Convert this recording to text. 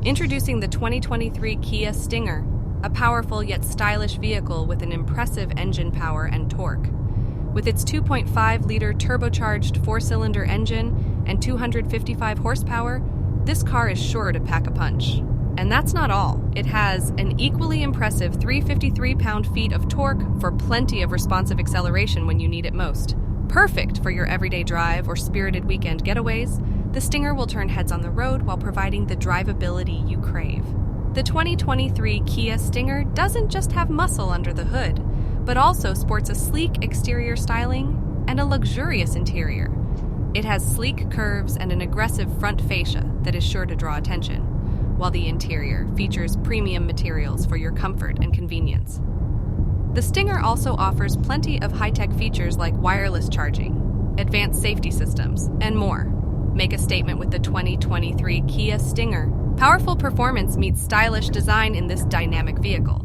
Introducing the 2023 Kia Stinger, a powerful yet stylish vehicle with an impressive engine power and torque. With its 2.5-liter turbocharged four-cylinder engine and 255 horsepower, this car is sure to pack a punch. And that's not all. It has an equally impressive 353 pound-feet of torque for plenty of responsive acceleration when you need it most. Perfect for your everyday drive or spirited weekend getaways, the Stinger will turn heads on the road while providing the drivability you crave. The 2023 Kia Stinger doesn't just have muscle under the hood, but also sports a sleek exterior styling and a luxurious interior. It has sleek curves and an aggressive front fascia that is sure to draw attention, while the interior features premium materials for your comfort and convenience. The Stinger also offers plenty of high-tech features like wireless charging, advanced safety systems, and more. Make a statement with the 2023 Kia Stinger. Powerful performance meets stylish design in this dynamic vehicle.